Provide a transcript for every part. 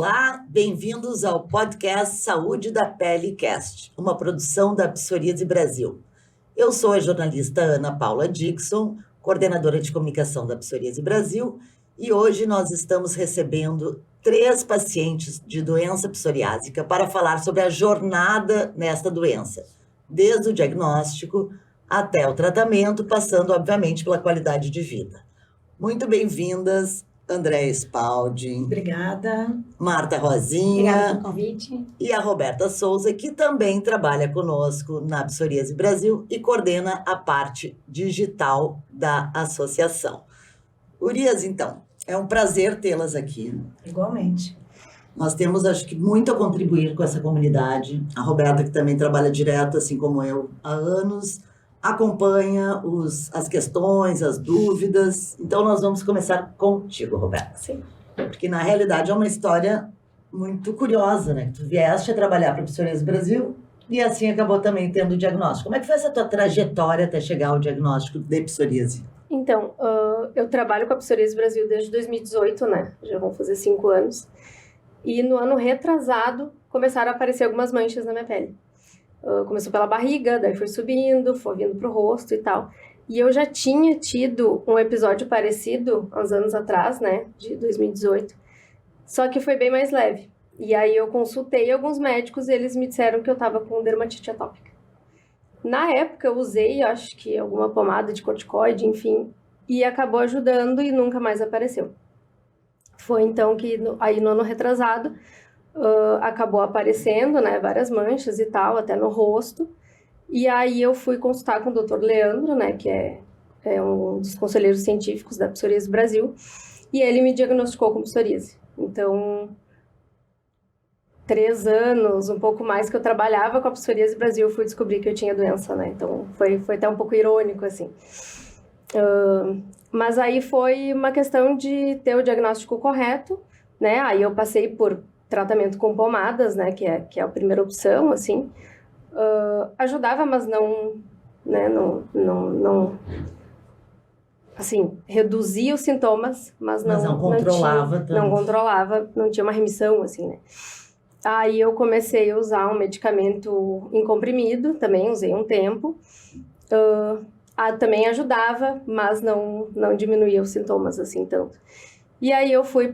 Olá, bem-vindos ao podcast Saúde da Pele Cast, uma produção da Psoríase Brasil. Eu sou a jornalista Ana Paula Dixon, coordenadora de comunicação da Psoríase Brasil, e hoje nós estamos recebendo 3 pacientes de doença psoriásica para falar sobre a jornada nesta doença, desde o diagnóstico até o tratamento, passando, obviamente, pela qualidade de vida. Muito bem-vindas, Andréa Spalding. Obrigada. Marta Rosinha. Obrigada pelo convite. E a Roberta Souza, que também trabalha conosco na Psoríase Brasil e coordena a parte digital da associação. Urias, então, é um prazer tê-las aqui. Igualmente. Nós temos, acho que, muito a contribuir com essa comunidade. A Roberta, que também trabalha direto, assim como eu, há anos, acompanha as questões, as dúvidas. Então, nós vamos começar contigo, Roberta. Sim. Porque, na realidade, é uma história muito curiosa, né? Tu vieste a trabalhar para a Psoríase Brasil e assim acabou também tendo o diagnóstico. Como é que foi essa tua trajetória até chegar ao diagnóstico de psoríase? Então, eu trabalho com a Psoríase Brasil desde 2018, né? Já vão fazer 5 anos. E no ano retrasado, começaram a aparecer algumas manchas na minha pele. Começou pela barriga, daí foi subindo, foi vindo pro rosto e tal. E eu já tinha tido um episódio parecido, há uns anos atrás, né? De 2018. Só que foi bem mais leve. E aí eu consultei alguns médicos e eles me disseram que eu tava com dermatite atópica. Na época eu usei, acho que alguma pomada de corticoide, enfim, e acabou ajudando e nunca mais apareceu. Foi então que, aí no ano retrasado, acabou aparecendo, né, várias manchas e tal, até no rosto. E aí eu fui consultar com o Dr. Leandro, né, que é um dos conselheiros científicos da Psoríase Brasil, e ele me diagnosticou com psoríase. Então, 3 anos, um pouco mais que eu trabalhava com a Psoríase Brasil, eu fui descobrir que eu tinha doença, né? Então, foi até um pouco irônico, assim. Mas aí foi uma questão de ter o diagnóstico correto, né? Aí eu passei por tratamento com pomadas, né? Que é a primeira opção, assim. Ajudava, mas não, né? Não assim, reduzia os sintomas, mas não controlava tanto. Não controlava, não tinha uma remissão, assim, né? Aí eu comecei a usar um medicamento em comprimido, também usei um tempo. Também ajudava, mas não diminuía os sintomas, assim, tanto. E aí eu fui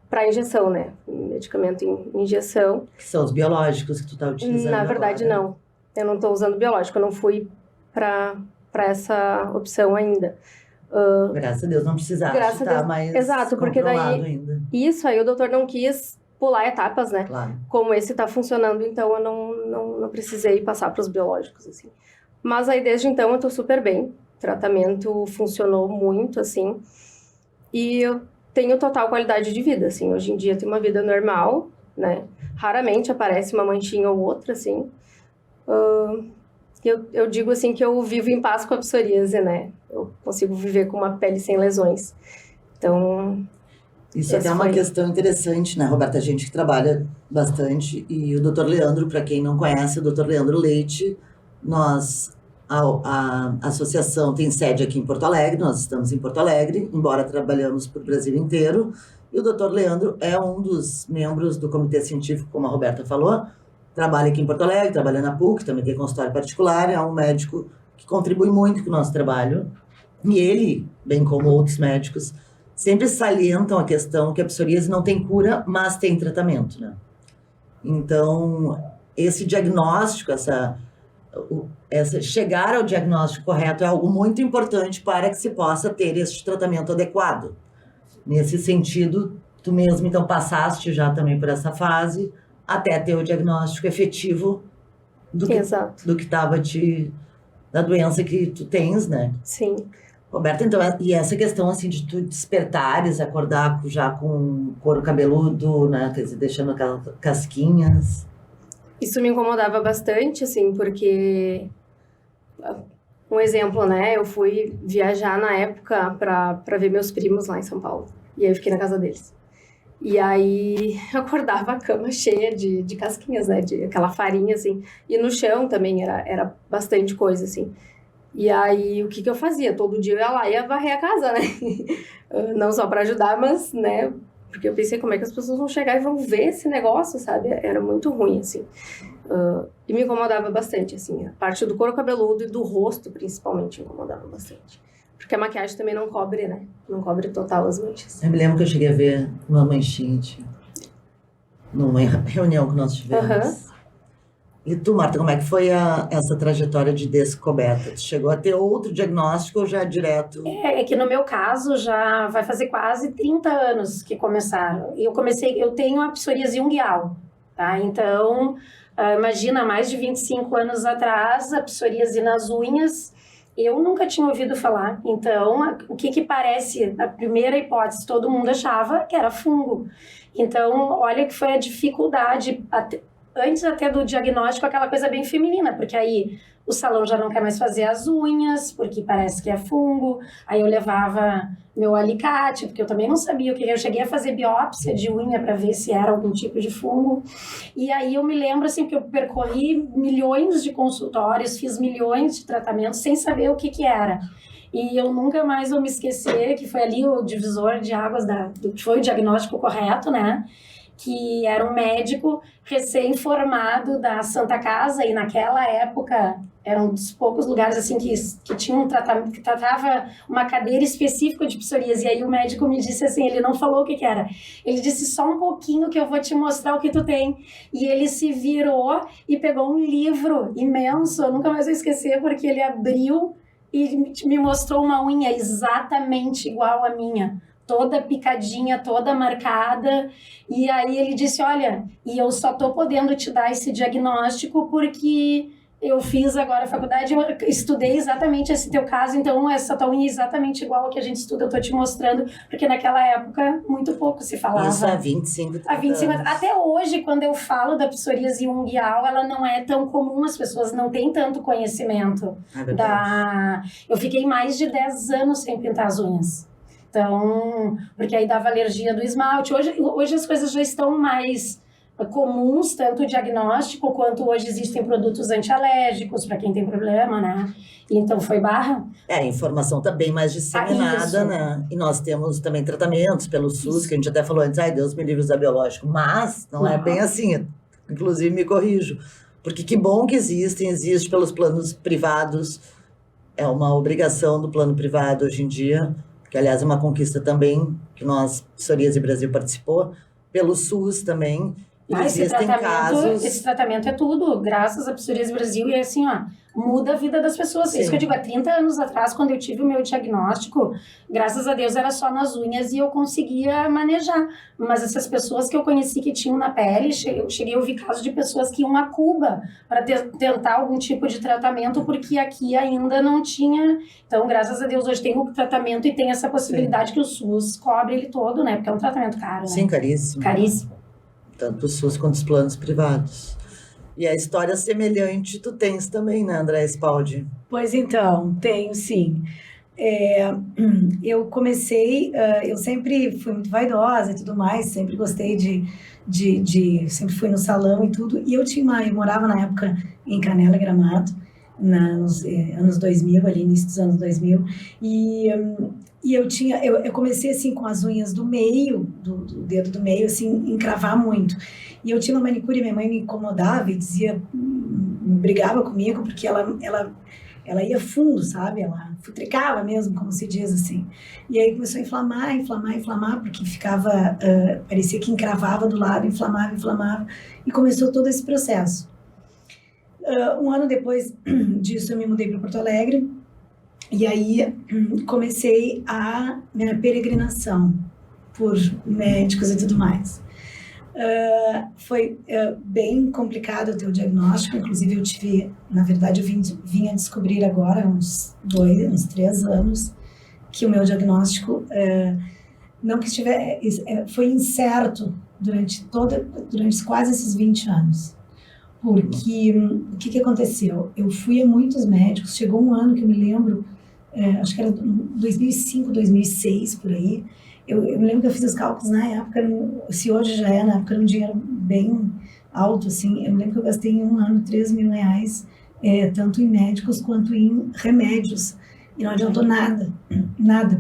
pra injeção, né? Medicamento em injeção. Que são os biológicos que tu tá utilizando Na verdade, agora. não. Eu não tô usando biológico, eu não fui pra essa opção ainda. Graças a Deus, não precisaste Graças a Deus. Tá mais Exato, porque daí ainda. Isso aí o doutor não quis pular etapas, né? Claro. Como esse tá funcionando, então eu não precisei passar para os biológicos, assim. Mas aí desde então eu tô super bem. O tratamento funcionou muito, assim. E eu tenho total qualidade de vida, assim. Hoje em dia eu tenho uma vida normal, né? Raramente aparece uma manchinha ou outra, assim. Eu digo assim que eu vivo em paz com a psoríase, né? Eu consigo viver com uma pele sem lesões. Então, isso até é uma questão interessante, né, Roberta? A gente que trabalha bastante. E o Dr. Leandro, para quem não conhece, o Dr. Leandro Leite, a associação tem sede aqui em Porto Alegre, nós estamos em Porto Alegre, embora trabalhamos por Brasil inteiro. E o Dr. Leandro é um dos membros do comitê científico, como a Roberta falou, trabalha aqui em Porto Alegre, trabalha na PUC, também tem consultório particular, é um médico que contribui muito com o nosso trabalho. E ele, bem como outros médicos, sempre salientam a questão que a psoríase não tem cura, mas tem tratamento, né? Então, esse diagnóstico, chegar ao diagnóstico correto é algo muito importante para que se possa ter esse tratamento adequado. Nesse sentido, tu mesmo, então, passaste já também por essa fase, até ter o diagnóstico efetivo do que estava da doença que tu tens, né? Sim. Roberta, então, e essa questão, assim, de tu despertares, acordar já com couro cabeludo, né, quer dizer, deixando aquelas casquinhas. Isso me incomodava bastante, assim, porque, um exemplo, né, eu fui viajar na época pra ver meus primos lá em São Paulo, e aí eu fiquei na casa deles. E aí eu acordava a cama cheia de casquinhas, né, de aquela farinha, assim, e no chão também era bastante coisa, assim. E aí, o que eu fazia? Todo dia eu ia lá e ia varrer a casa, né? Não só para ajudar, mas, né, Porque eu pensei, como é que as pessoas vão chegar e vão ver esse negócio, sabe? Era muito ruim, assim. E me incomodava bastante, assim. A parte do couro cabeludo e do rosto, principalmente, me incomodava bastante. Porque a maquiagem também não cobre, né? Não cobre total as manchas. Eu me lembro que eu cheguei a ver uma manchinha numa reunião que nós tivemos. E tu, Marta, como é que foi essa trajetória de descoberta? Tu chegou a ter outro diagnóstico ou já direto? É que no meu caso já vai fazer quase 30 anos que começaram. Eu tenho a psoríase unguial, tá? Então, imagina, mais de 25 anos atrás, a psoríase nas unhas, eu nunca tinha ouvido falar. Então, o que parece, a primeira hipótese, todo mundo achava que era fungo. Então, olha que foi a dificuldade, antes até do diagnóstico, aquela coisa bem feminina, porque aí o salão já não quer mais fazer as unhas, porque parece que é fungo. Aí eu levava meu alicate, porque eu também não sabia o que. Eu cheguei a fazer biópsia de unha para ver se era algum tipo de fungo. E aí eu me lembro assim que eu percorri milhões de consultórios, fiz milhões de tratamentos sem saber o que era. E eu nunca mais vou me esquecer que foi ali o divisor de águas, foi o diagnóstico correto, né? Que era um médico recém-formado da Santa Casa, e naquela época era um dos poucos lugares assim que tinha um tratamento, que tratava uma cadeira específica de psoríase. E aí o médico me disse assim, ele não falou o que era, ele disse só um pouquinho que eu vou te mostrar o que tu tem. E ele se virou e pegou um livro imenso, eu nunca mais vou esquecer, porque ele abriu e me mostrou uma unha exatamente igual à minha, toda picadinha, toda marcada. E aí ele disse, olha, e eu só tô podendo te dar esse diagnóstico porque eu fiz agora a faculdade, eu estudei exatamente esse teu caso, então essa tua unha é exatamente igual ao que a gente estuda, eu tô te mostrando, porque naquela época muito pouco se falava. Isso há 25, 30 anos. Até hoje, quando eu falo da psoríase unguial, ela não é tão comum, as pessoas não têm tanto conhecimento. Eu fiquei mais de 10 anos sem pintar as unhas. Então, porque aí dava alergia do esmalte. Hoje as coisas já estão mais comuns, tanto o diagnóstico quanto hoje existem produtos antialérgicos para quem tem problema, né? Então foi barra. A informação está bem mais disseminada, né? E nós temos também tratamentos pelo SUS, que a gente até falou antes, ai Deus me livre usar biológico, mas não é bem assim. Inclusive me corrijo, porque que bom que existe pelos planos privados, é uma obrigação do plano privado hoje em dia, que aliás é uma conquista também, que nós, Psoríase Brasil, participou, pelo SUS também, e existem casos... Esse tratamento é tudo, graças à Psoríase Brasil, e assim, ó, muda a vida das pessoas. Sim. Isso que eu digo, há 30 anos atrás, quando eu tive o meu diagnóstico, graças a Deus era só nas unhas e eu conseguia manejar. Mas essas pessoas que eu conheci que tinham na pele, eu cheguei a ouvir casos de pessoas que iam a Cuba para tentar algum tipo de tratamento, porque aqui ainda não tinha. Então, graças a Deus, hoje tem o tratamento e tem essa possibilidade. Sim. Que o SUS cobre ele todo, né? Porque é um tratamento caro, né? Sim, caríssimo. Caríssimo. Tanto o SUS quanto os planos privados. E a história semelhante tu tens também, né, Andréa Spaldi? Pois então, tenho sim. Eu comecei, eu sempre fui muito vaidosa e tudo mais, sempre gostei sempre fui no salão e tudo. E eu morava na época em Canela e Gramado, nos anos 2000, ali, início dos anos 2000. E eu comecei assim com as unhas do meio, do dedo do meio, assim, encravar muito. E eu tinha uma manicure, minha mãe me incomodava e dizia, brigava comigo, porque ela ia fundo, sabe? Ela futricava mesmo, como se diz assim. E aí começou a inflamar, porque ficava, parecia que encravava do lado, inflamava, e começou todo esse processo. Um ano depois disso, eu me mudei para Porto Alegre, e aí comecei a minha peregrinação por médicos e tudo mais. Foi bem complicado ter o diagnóstico, inclusive eu tive, na verdade, eu vim a descobrir agora, uns 3 anos, que o meu diagnóstico foi incerto durante quase esses 20 anos. Porque o que aconteceu? Eu fui a muitos médicos, chegou um ano que eu me lembro, acho que era 2005, 2006, por aí. Eu me lembro que eu fiz os cálculos na época, se hoje já na época era um dinheiro bem alto, assim. Eu me lembro que eu gastei em um ano R$3.000, tanto em médicos quanto em remédios. E não adiantou nada,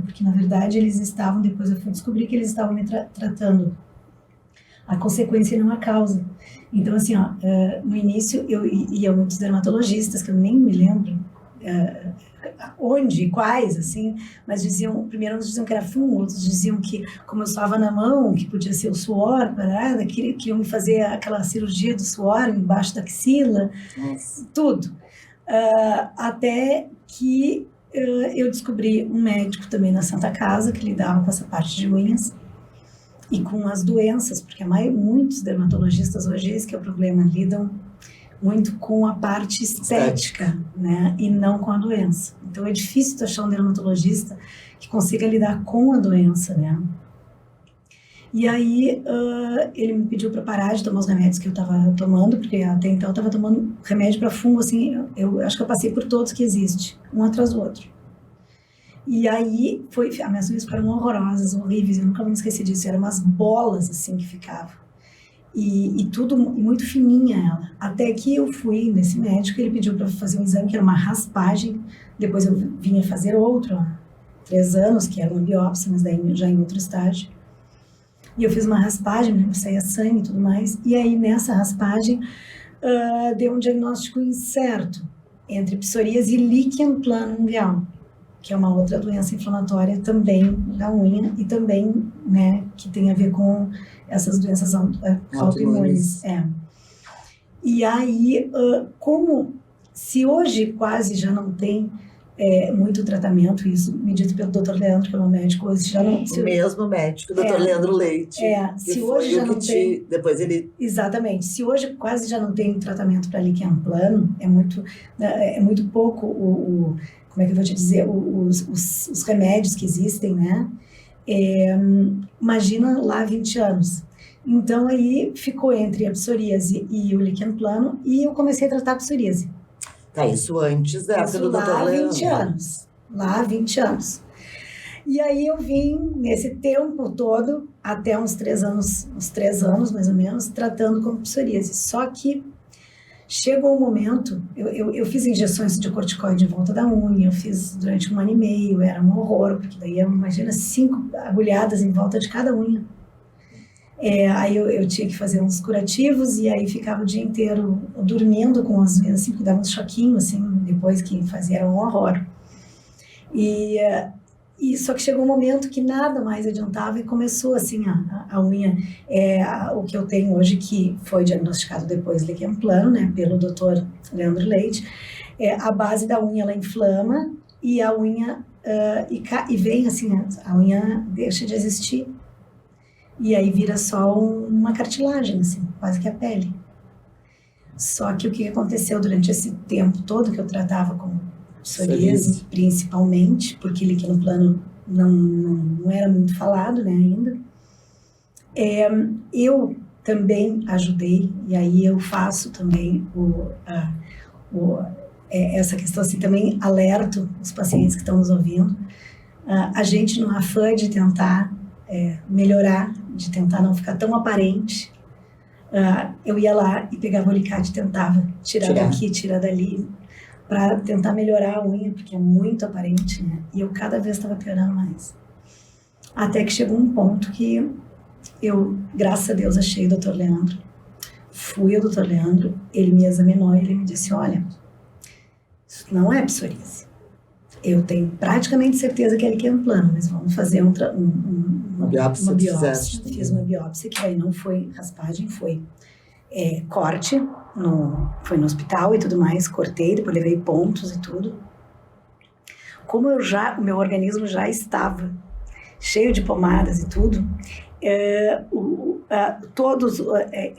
porque na verdade eles estavam, depois eu fui descobrir que eles estavam me tratando a consequência e não a causa. Então, assim, ó, no início eu ia a muitos dermatologistas, que eu nem me lembro onde, quais, assim, mas primeiro uns diziam que era fungo, outros diziam que, como eu suava na mão, que podia ser o suor, parada, queriam me fazer aquela cirurgia do suor embaixo da axila, tudo. Até que eu descobri um médico também na Santa Casa, que lidava com essa parte de unhas, e com as doenças, porque muitos dermatologistas hoje, esse que é o problema, lidam muito com a parte estética, né, e não com a doença. Então é difícil tu achar um dermatologista que consiga lidar com a doença, né. E aí ele me pediu para parar de tomar os remédios que eu estava tomando, porque até então eu estava tomando remédio para fungo, assim, eu acho que eu passei por todos que existem, um atrás do outro. E aí, as minhas unhas ficaram horrorosas, horríveis, eu nunca vou me esquecer disso, eram umas bolas, assim, que ficavam. E tudo muito fininha ela. Até que eu fui nesse médico, ele pediu para fazer um exame, que era uma raspagem, depois eu vinha fazer outro, há 3 anos, que era uma biópsia, mas daí já em outro estágio. E eu fiz uma raspagem, né, saía sangue e tudo mais, e aí nessa raspagem deu um diagnóstico incerto entre psoríase e líquen plano ungueal, que é uma outra doença inflamatória também da unha e também, né, que tem a ver com essas doenças autoimunes. E aí, como se hoje quase já não tem muito tratamento, isso me dito pelo Dr. Leandro, que é o meu médico, hoje já não... O mesmo médico, o Dr. Leandro Leite. Se hoje já não tem... Depois ele... Exatamente. Se hoje quase já não tem tratamento para líquen plano, é muito pouco como é que eu vou te dizer, os remédios que existem, né? Imagina lá 20 anos. Então, aí ficou entre a psoríase e o líquen plano, e eu comecei a tratar a psoríase. Tá, isso antes da época do Dr. Leandro. Lá há 20 anos. E aí eu vim, nesse tempo todo, até uns 3 anos mais ou menos, tratando com psoríase. Só que chegou um momento, eu fiz injeções de corticoide em volta da unha, eu fiz durante 1 ano e meio, era um horror, porque daí, imagina, 5 agulhadas em volta de cada unha. Aí eu tinha que fazer uns curativos, e aí ficava o dia inteiro dormindo com as unhas, assim, porque dava um choquinho, assim, depois que fazia, era um horror. E só que chegou um momento que nada mais adiantava e começou assim a unha, o que eu tenho hoje, que foi diagnosticado depois líquen plano, né, pelo Dr. Leandro Leite, a base da unha ela inflama e a unha e vem assim, a unha deixa de existir e aí vira só uma cartilagem, assim, quase que a pele. Só que o que aconteceu durante esse tempo todo que eu tratava com psoríase, principalmente, porque líquen plano não era muito falado, né, ainda. Eu também ajudei, e aí eu faço também essa questão, assim, também alerto os pacientes que estão nos ouvindo. A gente, no afã de tentar melhorar, de tentar não ficar tão aparente, eu ia lá e pegava o alicate e tentava tirar daqui, tirar dali, para tentar melhorar a unha, porque é muito aparente, né? E eu cada vez estava piorando mais. Até que chegou um ponto que eu, graças a Deus, achei o Dr. Leandro. Fui ao Dr. Leandro, ele me examinou e ele me disse, olha, isso não é psoríase. Eu tenho praticamente certeza que é líquen plano, mas vamos fazer uma biópsia. Fiz uma biópsia, que aí não foi raspagem, foi corte, foi no hospital e tudo mais, cortei, depois levei pontos e tudo. Como o meu organismo já estava cheio de pomadas e tudo,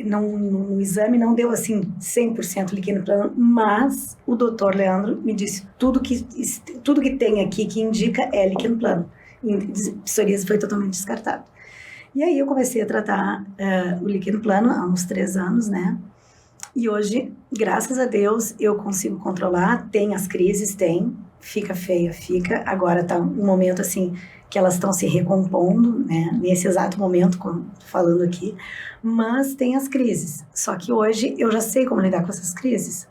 no exame não deu assim 100% líquen plano, mas o Dr. Leandro me disse tudo que tem aqui que indica é líquen plano. Psoríase foi totalmente descartado. E aí eu comecei a tratar o líquen plano há uns 3 anos, né? E hoje, graças a Deus, eu consigo controlar. Tem as crises, fica feia, fica. Agora tá um momento assim que elas estão se recompondo, né? Nesse exato momento, como tô falando aqui. Mas tem as crises. Só que hoje eu já sei como lidar com essas crises.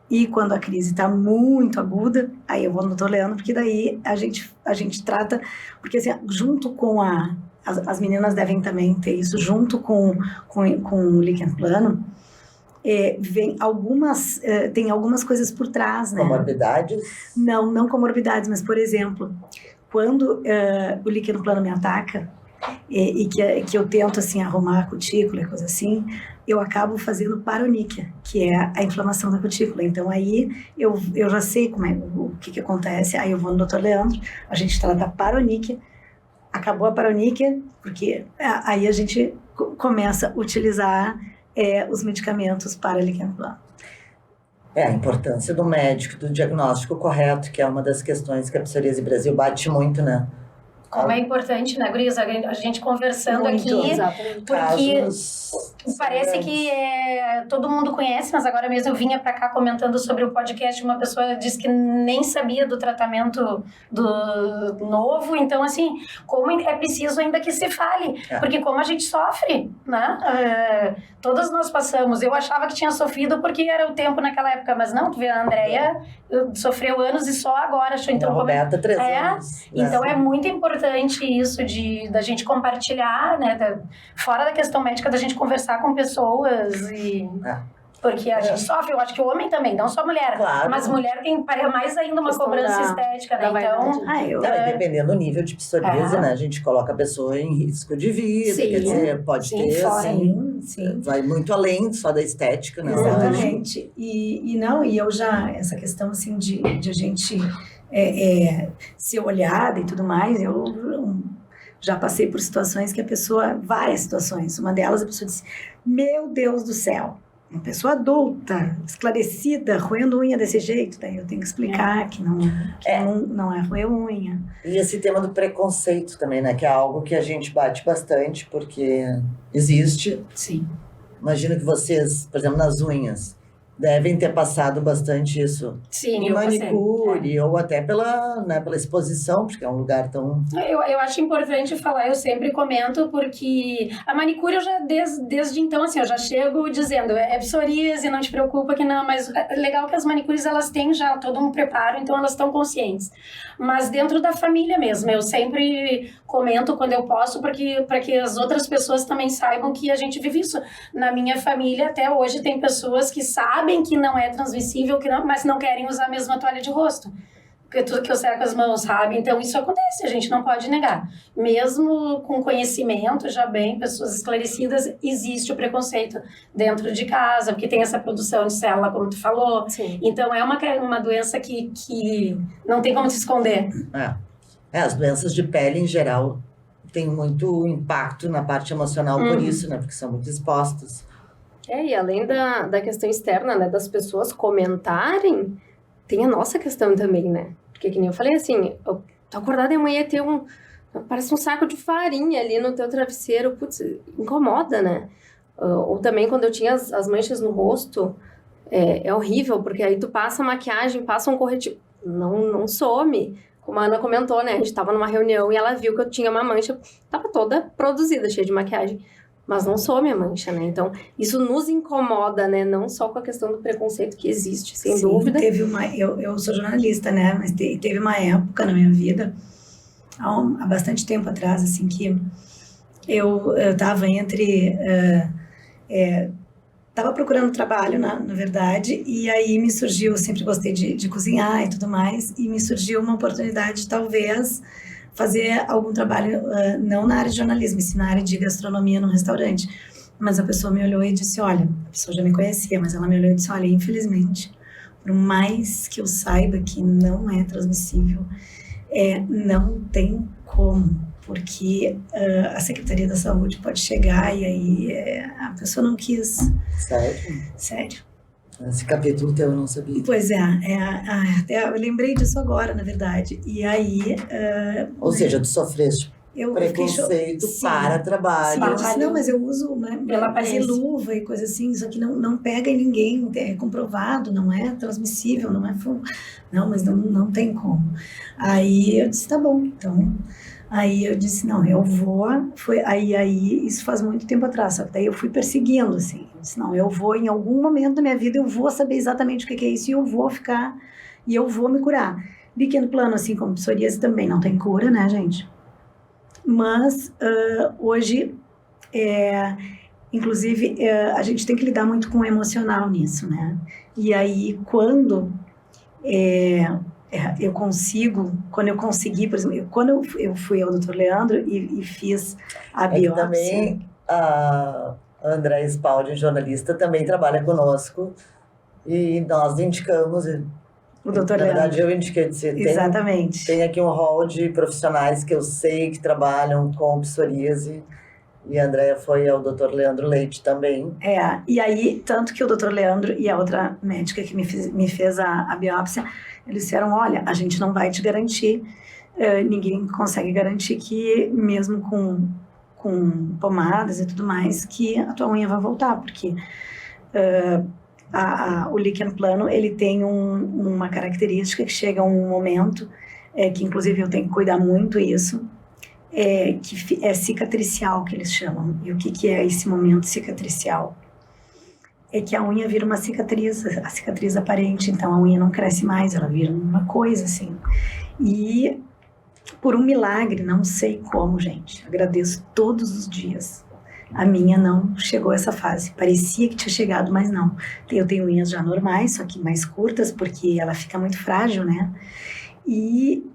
E quando a crise está muito aguda, aí eu vou no doutor Leandro, porque daí a gente trata, porque assim, junto com as meninas devem também ter isso, junto com o líquen plano, tem algumas coisas por trás, né? Comorbidades? Não comorbidades, mas, por exemplo, quando o líquen plano me ataca, e que eu tento, assim, arrumar a cutícula e coisa assim, eu acabo fazendo paroníquia, que é a inflamação da cutícula. Então, aí, eu já sei o que acontece, aí eu vou no Dr. Leandro, a gente trata a paroníquia, acabou a paroníquia, porque aí a gente começa a utilizar os medicamentos para líquen plano. A importância do médico, do diagnóstico correto, que é uma das questões que a Psoríase Brasil bate muito, né? Como é importante, né, Gurias? A gente conversando Muito, aqui, exatamente. porque Casos parece que todo mundo conhece, mas agora mesmo eu vinha para cá comentando sobre o podcast, uma pessoa disse que nem sabia do tratamento do novo, então, assim, como é preciso ainda que se fale, porque como a gente sofre, né? Todas nós passamos. Eu achava que tinha sofrido porque era o tempo naquela época, mas não, tu vê, a Andrea sofreu anos e só agora. Então, a Roberta, 3 anos. Então, é muito importante isso da gente compartilhar, né? Fora da questão médica, da gente conversar com pessoas e... Porque a gente sofre, eu acho que o homem também, não só a mulher. Claro. Mas mulher tem mais ainda uma cobrança estética, né? Então... dependendo do nível de psoríase, né? A gente coloca a pessoa em risco de vida, quer dizer, pode ter, assim... Sim. Vai muito além só da estética, né? Exatamente. E eu já... Essa questão, assim, de a gente ser olhada e tudo mais, eu já passei por situações que várias situações, uma delas a pessoa disse, meu Deus do céu, uma pessoa adulta, esclarecida, roendo unha desse jeito, daí eu tenho que explicar que não é roer unha. E esse tema do preconceito também, né, que é algo que a gente bate bastante, porque existe. Sim. Imagino que vocês, por exemplo, nas unhas, devem ter passado bastante isso. Sim, em manicure, ou até pela exposição, porque é um lugar tão... Eu acho importante falar, eu sempre comento, porque a manicure eu já, desde então, assim, eu já chego dizendo, é psoríase, não te preocupa que não, mas é legal que as manicures, elas têm já todo um preparo, então elas estão conscientes. Mas dentro da família mesmo, eu sempre comento quando eu posso, para que as outras pessoas também saibam que a gente vive isso. Na minha família, até hoje, tem pessoas que sabem que não é transmissível, mas não querem usar a mesma toalha de rosto. Porque tudo que eu seco as mãos, sabe? Então, isso acontece, a gente não pode negar. Mesmo com conhecimento, já bem, pessoas esclarecidas, existe o preconceito dentro de casa, porque tem essa produção de célula, como tu falou. Sim. Então, é uma doença que não tem como se esconder. As doenças de pele, em geral, têm muito impacto na parte emocional por isso, né? Porque são muito expostas. E além da questão externa, né, das pessoas comentarem, tem a nossa questão também, né? Porque, que nem eu falei, assim, eu tô acordada e amanhã ia ter parece um saco de farinha ali no teu travesseiro, putz, incomoda, né? Ou também quando eu tinha as manchas no rosto, é horrível, porque aí tu passa maquiagem, passa um corretivo, não some. Como a Ana comentou, né? A gente tava numa reunião e ela viu que eu tinha uma mancha, tava toda produzida, cheia de maquiagem. Mas não some a mancha, né? Então, isso nos incomoda, né? Não só com a questão do preconceito que existe, sem dúvida. Eu sou jornalista, né? Mas teve uma época na minha vida, há bastante tempo atrás, assim, que eu tava tava procurando trabalho, na verdade, e aí me surgiu, eu sempre gostei de cozinhar e tudo mais, e me surgiu uma oportunidade de, talvez, fazer algum trabalho, não na área de jornalismo, mas na área de gastronomia num restaurante. Mas a pessoa me olhou e disse, olha, a pessoa já me conhecia, mas ela me olhou e disse, olha, infelizmente, por mais que eu saiba que não é transmissível, não tem como, porque a Secretaria da Saúde pode chegar e aí a pessoa não quis. Sério. Esse capítulo teu eu não sabia. Pois eu lembrei disso agora, na verdade. E aí... Ou seja, tu sofreste eu fiquei Preconceito Sim. para trabalho. Sim, eu disse, não, mas eu uso Pela fazer aparência. luva e coisa assim, isso aqui não pega em ninguém, é comprovado, não é transmissível, não é... Não, mas não tem como. Aí eu disse, tá bom, então... Aí eu disse, não, eu vou... Aí isso faz muito tempo atrás, só que daí eu fui perseguindo, assim. Eu disse, não, eu vou, em algum momento da minha vida, eu vou saber exatamente o que é isso e eu vou ficar... E eu vou me curar. Líquen plano, assim como psoríase, também não tem cura, né, gente? Mas hoje, inclusive, a gente tem que lidar muito com o emocional nisso, né? E aí, quando eu consegui, por exemplo, quando eu fui ao Dr. Leandro e fiz a É que biópsia... também a Andréa Spalding, jornalista, também trabalha conosco e nós indicamos, O Dr. na Leandro. verdade eu indiquei, Exatamente. tem aqui um hall de profissionais que eu sei que trabalham com psoríase e a Andréa foi ao Dr. Leandro Leite também. E aí, tanto que o Dr. Leandro e a outra médica que me fez a biópsia, eles disseram, olha, a gente não vai te garantir, ninguém consegue garantir que mesmo com pomadas e tudo mais, que a tua unha vai voltar, porque o líquen plano, ele tem uma característica que chega um momento, que inclusive eu tenho que cuidar muito isso, que é cicatricial, que eles chamam. E o que é esse momento cicatricial? É que a unha vira uma cicatriz, a cicatriz aparente, então a unha não cresce mais, ela vira uma coisa assim. E por um milagre, não sei como, gente, agradeço todos os dias, a minha não chegou a essa fase. Parecia que tinha chegado, mas não. Eu tenho unhas já normais, só que mais curtas, porque ela fica muito frágil, né? E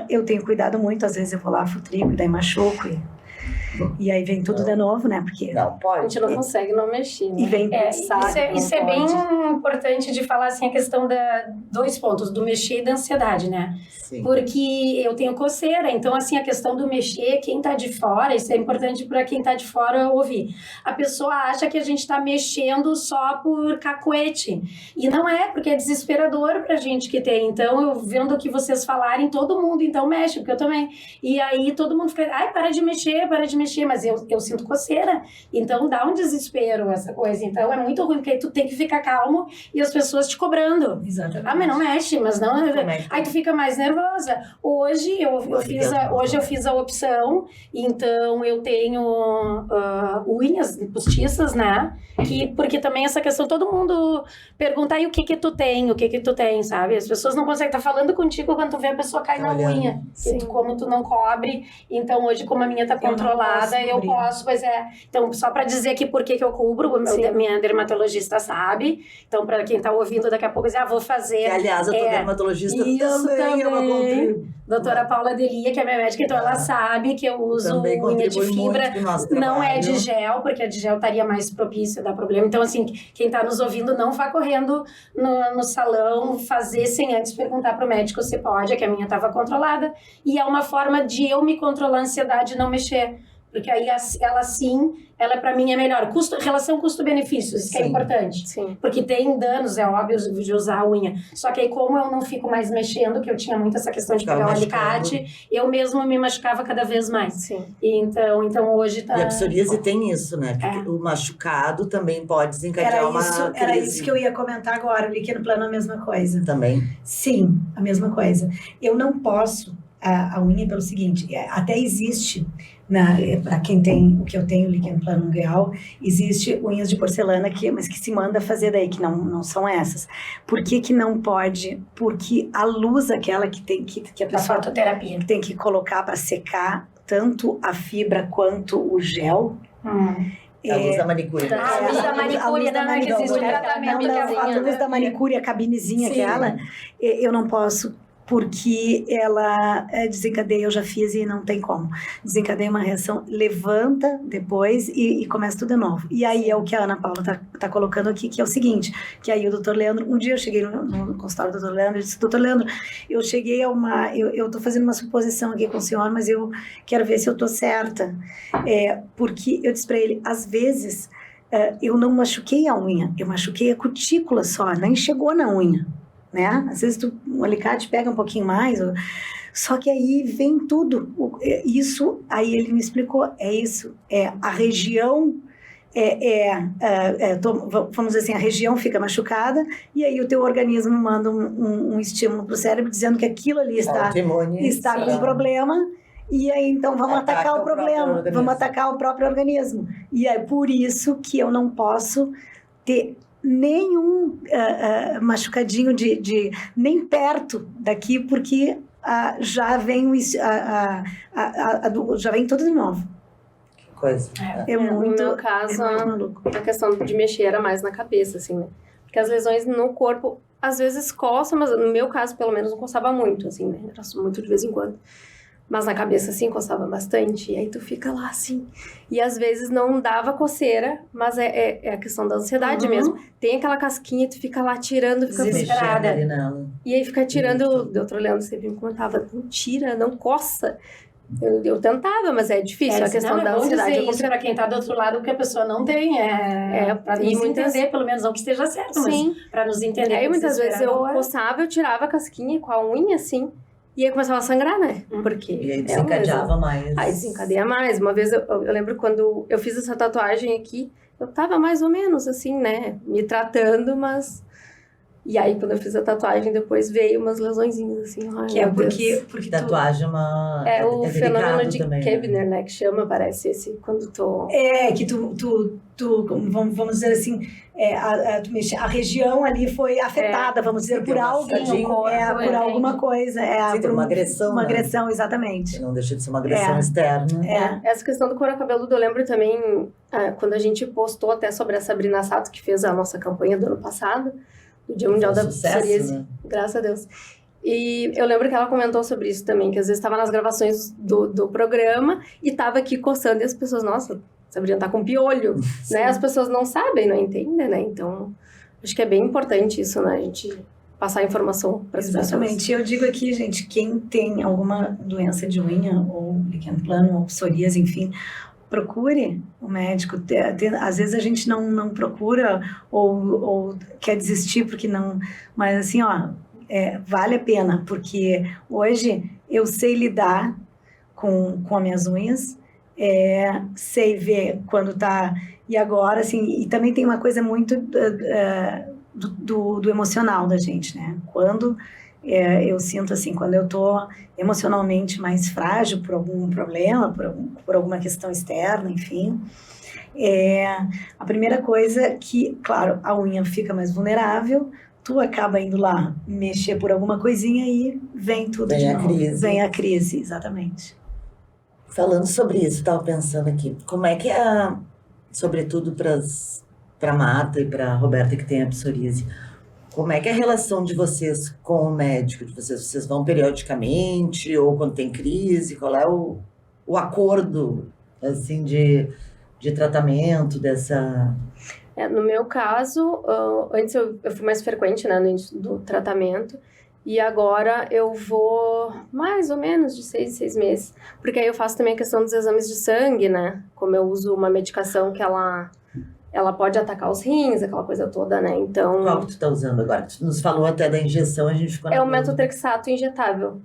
eu tenho cuidado muito, às vezes eu vou lá, futrico, e daí machuco, e aí vem tudo de novo, né? Porque Não, A pode. gente não consegue não mexer, né? E vem Sabe, Isso é bem importante de falar, assim, a questão dois pontos, do mexer e da ansiedade, né? Sim. Porque eu tenho coceira, então, assim, a questão do mexer, quem tá de fora, isso é importante para quem tá de fora ouvir. A pessoa acha que a gente tá mexendo só por cacuete. E não é, porque é desesperador pra gente que tem. Então, eu vendo o que vocês falarem, todo mundo, então, mexe, porque eu também. E aí, todo mundo fica, ai, para de mexer, mas eu sinto coceira. Então, dá um desespero essa coisa. Então, é muito ruim, porque aí tu tem que ficar calmo e as pessoas te cobrando. Exatamente. Ah, mas não mexe, mas não... Como é que- Aí tu fica mais nervosa. Hoje eu fiz a opção, então eu tenho unhas postiças, né? Porque também essa questão, todo mundo pergunta, aí o que tu tem, sabe? As pessoas não conseguem estar falando contigo quando tu vê a pessoa cair na Olhando. unha. Sim. Como tu não cobre, então hoje como a minha tá Eu não controlada, posso eu cobrir. posso, pois é. Então, só para dizer aqui por que eu cubro, Sim. minha dermatologista sabe. Então, para quem tá ouvindo daqui a pouco, vou fazer. Que, aliás, a tua É, dermatologista isso também é uma também. contribuição. Doutora Paula Delia, que é minha médica, então ela sabe que eu uso Também unha de contribui fibra. muito com o nosso Não é de trabalho. gel, porque a de gel estaria mais propício a dar problema. Então, assim, quem tá nos ouvindo, não vá correndo no salão fazer sem antes perguntar pro médico se pode, que a minha estava controlada. E é uma forma de eu me controlar a ansiedade e não mexer. Porque aí ela pra mim é melhor. Relação custo-benefício, isso que é Sim. importante. Sim. Porque tem danos, é óbvio, de usar a unha. Só que aí, como eu não fico mais mexendo, que eu tinha muito essa questão de Ficava pegar o machucando. alicate, eu mesmo me machucava cada vez mais. Sim. Então hoje tá... E a psoríase tem isso, né? Porque o machucado também pode desencadear uma Era crise. isso que eu ia comentar agora, o líquen plano é a mesma coisa. Também. Sim, a mesma coisa. Eu não posso a unha pelo seguinte, até existe, para quem tem o que eu tenho, líquen plano ungueal, existe unhas de porcelana, mas que se manda fazer daí, que não são essas. Por que não pode? Porque a luz aquela que a Da pessoa fototerapia. tem que colocar para secar tanto a fibra quanto o gel, A luz da manicure. Ah, a luz da manicure, não, é que existe um tratamento que é a luz da manicure, a cabinezinha Sim. aquela, eu não posso, porque ela desencadeia, eu já fiz e não tem como. Desencadeia uma reação, levanta depois e começa tudo de novo. E aí é o que a Ana Paula tá colocando aqui, que é o seguinte, que aí o Dr. Leandro, um dia eu cheguei no consultório do Dr. Leandro e disse, Dr. Leandro, eu cheguei eu tô fazendo uma suposição aqui com o senhor, mas eu quero ver se eu tô certa. Porque eu disse para ele, às vezes, eu não machuquei a unha, eu machuquei a cutícula só, nem chegou na unha. Né? Às vezes o alicate pega um pouquinho mais, Só que aí vem tudo. Isso, aí ele me explicou, é isso. É a região, vamos dizer assim, a região fica machucada e aí o teu organismo manda um estímulo para o cérebro dizendo que aquilo ali está com problema. E aí, então, vamos atacar o problema, vamos atacar o próprio organismo. E é por isso que eu não posso ter nenhum machucadinho nem perto daqui, porque já vem já vem tudo de novo. Que coisa. No meu caso, a questão de mexer era mais na cabeça, assim, né? Porque as lesões no corpo, às vezes coçam, mas no meu caso, pelo menos, não coçava muito, assim, né? Era muito de vez em quando. Mas na cabeça, assim, coçava bastante. E aí tu fica lá, assim. E às vezes não dava coceira, mas é a questão da ansiedade mesmo. Tem aquela casquinha, tu fica lá tirando, fica desesperada. E aí fica tirando. O doutor Leandro sempre me comentava, não tira, não coça. Eu tentava, mas é difícil. A questão da ansiedade. Dizer isso pra quem tá do outro lado, que a pessoa não tem. Pra nos entender, pelo menos, não que esteja certo, mas pra nos entender. Aí muitas vezes eu coçava, eu tirava a casquinha com a unha, assim. E aí começava a sangrar, né? Porque e aí desencadeava mais. Aí desencadeia mais. Uma vez, eu lembro quando eu fiz essa tatuagem aqui, eu tava mais ou menos assim, né? Me tratando, mas... E aí, quando eu fiz a tatuagem, depois veio umas lesõezinhas, assim. Ai, que é porque tatuagem é uma... É o fenômeno de também, Kebner, né? Que chama, parece, esse, quando tu... Que tu vamos dizer assim, a região ali foi afetada, vamos dizer, por algo. Por alguma coisa. Por uma agressão. Uma agressão, exatamente. Não deixa de ser uma agressão externa. Essa questão do couro cabeludo, eu lembro também, quando a gente postou até sobre a Sabrina Sato, que fez a nossa campanha do ano passado, do Dia Mundial da Psoríase, né? Graças a Deus. E eu lembro que ela comentou sobre isso também, que às vezes estava nas gravações do programa e estava aqui coçando e as pessoas, nossa, Sabrina tá com piolho, né? As pessoas não sabem, não entendem, né? Então, acho que é bem importante isso, né? A gente passar informação para as pessoas. Exatamente. Eu digo aqui, gente, quem tem alguma doença de unha, ou líquen plano, ou psoríase, enfim, procure o médico. Às vezes a gente não procura ou quer desistir porque não... Mas assim, vale a pena, porque hoje eu sei lidar com as minhas unhas, sei ver quando tá... E agora, assim, e também tem uma coisa muito do emocional da gente, né? Quando eu sinto assim, quando eu tô emocionalmente mais frágil por algum problema, por alguma questão externa, enfim, a primeira coisa que, claro, a unha fica mais vulnerável, tu acaba indo lá mexer por alguma coisinha e vem tudo de novo. Vem a crise, exatamente. Falando sobre isso, estava pensando aqui, como é que sobretudo para Marta e para Roberta que tem a psoríase, como é que é a relação de vocês com o médico? Vocês vão periodicamente ou quando tem crise? Qual é o acordo assim de tratamento dessa... No meu caso, antes eu fui mais frequente, né, no início do tratamento, e agora eu vou mais ou menos de 6 em 6 meses, porque aí eu faço também a questão dos exames de sangue, né, como eu uso uma medicação que ela pode atacar os rins, aquela coisa toda, né, então... Qual que tu tá usando agora? Tu nos falou até da injeção, a gente ficou... É o metotrexato injetável,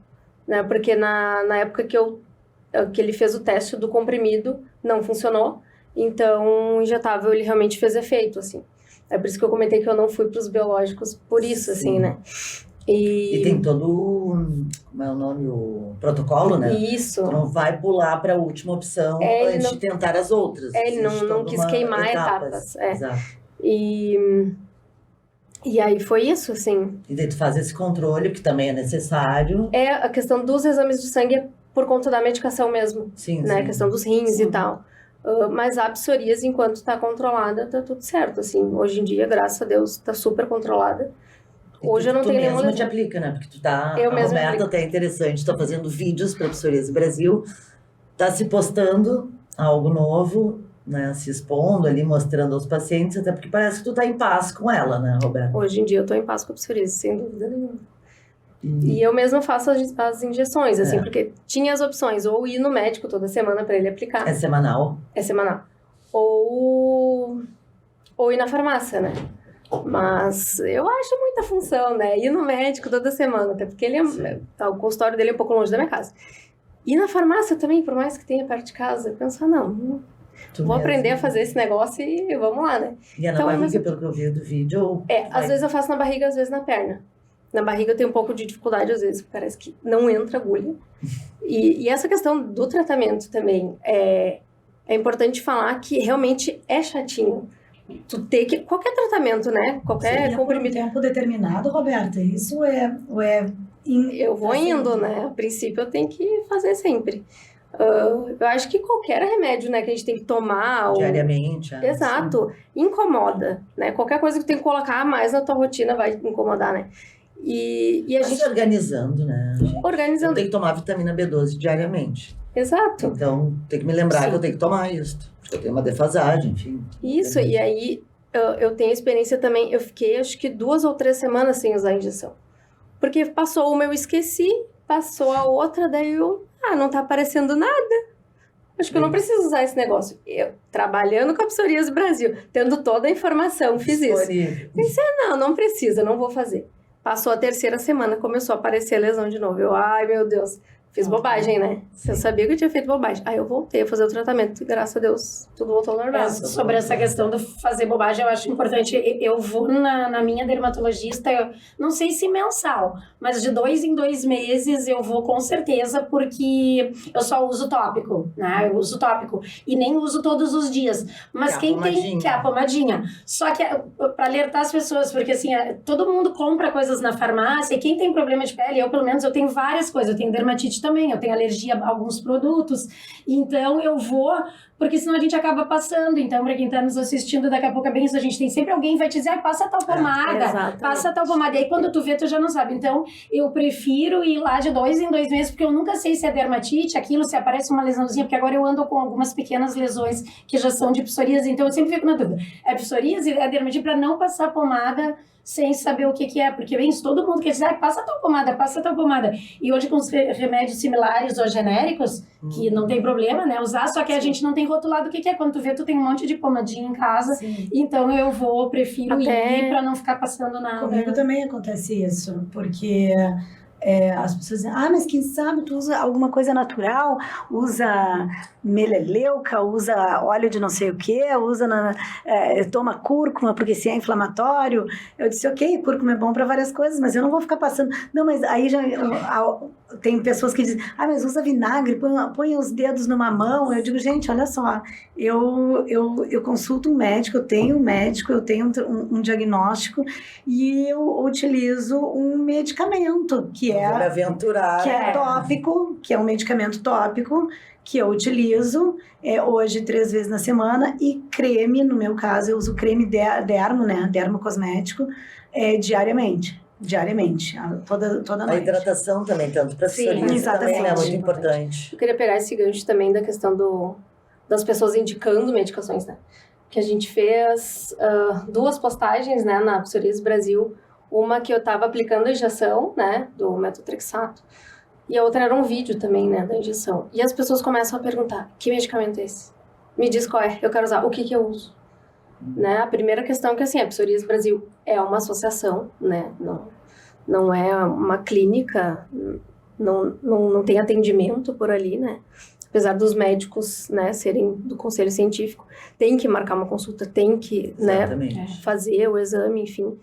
né, porque na época que ele fez o teste do comprimido, não funcionou, então o injetável ele realmente fez efeito, assim. É por isso que eu comentei que eu não fui para os biológicos por isso, assim, né. E tem todo, como é o nome, o protocolo, né? Isso. Tu não vai pular para a última opção antes de tentar as outras. Ele não quis queimar etapas. Exato. E aí foi isso, assim. E daí tu faz esse controle, que também é necessário. A questão dos exames de sangue é por conta da medicação mesmo. Sim, né? A questão dos rins e tal. Mas a psoríase, enquanto tá controlada, tá tudo certo, assim. Hoje em dia, graças a Deus, tá super controlada. Hoje eu não tenho nenhuma... Tu mesmo te aplica, né? Porque tu tá... Eu a mesma Roberta até é interessante, tá fazendo vídeos para Psoríase Brasil, tá se postando algo novo, né? Se expondo ali, mostrando aos pacientes, até porque parece que tu tá em paz com ela, né, Roberta? Hoje em dia eu tô em paz com a psoríase, sem dúvida nenhuma. E eu mesma faço as injeções, assim, porque tinha as opções, ou ir no médico toda semana para ele aplicar. É semanal? É semanal. Ou ir na farmácia, né? Mas eu acho muita função, né? Ir no médico toda semana, até porque o consultório dele é um pouco longe da minha casa. E na farmácia também, por mais que tenha perto de casa, pensar, não, vou aprender a fazer esse negócio e vamos lá, né? E é na barriga, pelo que eu vi do vídeo? Às vezes eu faço na barriga, às vezes na perna. Na barriga eu tenho um pouco de dificuldade, às vezes, parece que não entra agulha. E essa questão do tratamento também, é importante falar que realmente é chatinho. Tu ter que... Qualquer tratamento, né? Qualquer comprimido. Por um tempo determinado, Roberta, isso eu vou indo, né? A princípio eu tenho que fazer sempre. Eu acho que qualquer remédio, né, que a gente tem que tomar... Diariamente. Exato. Incomoda, né? Qualquer coisa que tu tem que colocar mais na tua rotina vai incomodar, né? E a gente... se organizando, né? Organizando. Eu tenho que tomar vitamina B12 diariamente. Exato. Então, tem que me lembrar que eu tenho que tomar isso. Porque eu tenho uma defasagem, enfim. Isso, e aí eu tenho experiência também. Eu fiquei, acho que 2 ou 3 semanas sem usar a injeção. Porque passou uma, eu esqueci. Passou a outra, daí não tá aparecendo nada. Acho que eu não preciso usar esse negócio. Eu, trabalhando com a Psoríase Brasil, tendo toda a informação, fiz isso. Pensei, não precisa, não vou fazer. Passou a 3ª semana, começou a aparecer a lesão de novo. Ai, meu Deus, fiz bobagem, né? Sim. Eu sabia que eu tinha feito bobagem. Aí eu voltei a fazer o tratamento e, graças a Deus, tudo voltou ao normal. Sobre essa questão do fazer bobagem, eu acho importante. Eu vou na minha dermatologista, eu não sei se mensal, mas de 2 em 2 meses eu vou com certeza, porque eu só uso tópico, né? Eu uso tópico e nem uso todos os dias. Mas quem tem... Que é a pomadinha. Só que para alertar as pessoas, porque assim, todo mundo compra coisas na farmácia e quem tem problema de pele, eu pelo menos, eu tenho várias coisas. Eu tenho dermatite também, eu tenho alergia a alguns produtos. Então eu vou, porque senão a gente acaba passando. Então, para quem tá nos assistindo, daqui a pouco é bem isso, a gente tem sempre alguém que vai te dizer, passa tal pomada, passa tal pomada. E aí quando tu vê, tu já não sabe. Então, eu prefiro ir lá de 2 em 2 meses, porque eu nunca sei se é dermatite, aquilo, se aparece uma lesãozinha, porque agora eu ando com algumas pequenas lesões que já são de psoríase, então eu sempre fico na dúvida. É psoríase, é dermatite, para não passar pomada sem saber o que é, porque vem isso, todo mundo quer dizer, passa tal pomada. E hoje com os remédios similares ou genéricos, que não tem problema, né, usar, só que a gente não tem rotulado o que é. Quando tu vê, tu tem um monte de pomadinha em casa, então eu prefiro ir pra não ficar passando nada. Comigo também acontece isso, porque... as pessoas dizem, mas quem sabe tu usa alguma coisa natural, usa meleleuca, usa óleo de não sei o que, toma cúrcuma porque se é inflamatório. Eu disse, ok, cúrcuma é bom para várias coisas, mas eu não vou ficar passando. Não, mas aí já tem pessoas que dizem, mas usa vinagre, põe os dedos numa mão. Eu digo, gente, olha só, eu consulto um médico, eu tenho um diagnóstico e eu utilizo um medicamento que é tópico, que é um medicamento tópico que eu utilizo hoje 3 vezes na semana, e creme, no meu caso, eu uso creme dermocosmético diariamente. Toda noite. A hidratação também, tanto para psoríase também é muito importante. Eu queria pegar esse gancho também da questão das pessoas indicando medicações, né? Que a gente fez 2 postagens, né, na Psoríase Brasil. Uma que eu estava aplicando a injeção, né, do metotrexato, e a outra era um vídeo também, né, da injeção. E as pessoas começam a perguntar, que medicamento é esse? Me diz qual é, eu quero usar, o que eu uso? Né? A primeira questão é que, assim, a Psoríase Brasil é uma associação, né, não é uma clínica, não tem atendimento por ali, né, apesar dos médicos, né, serem do conselho científico, tem que marcar uma consulta, tem que, né, fazer o exame, enfim.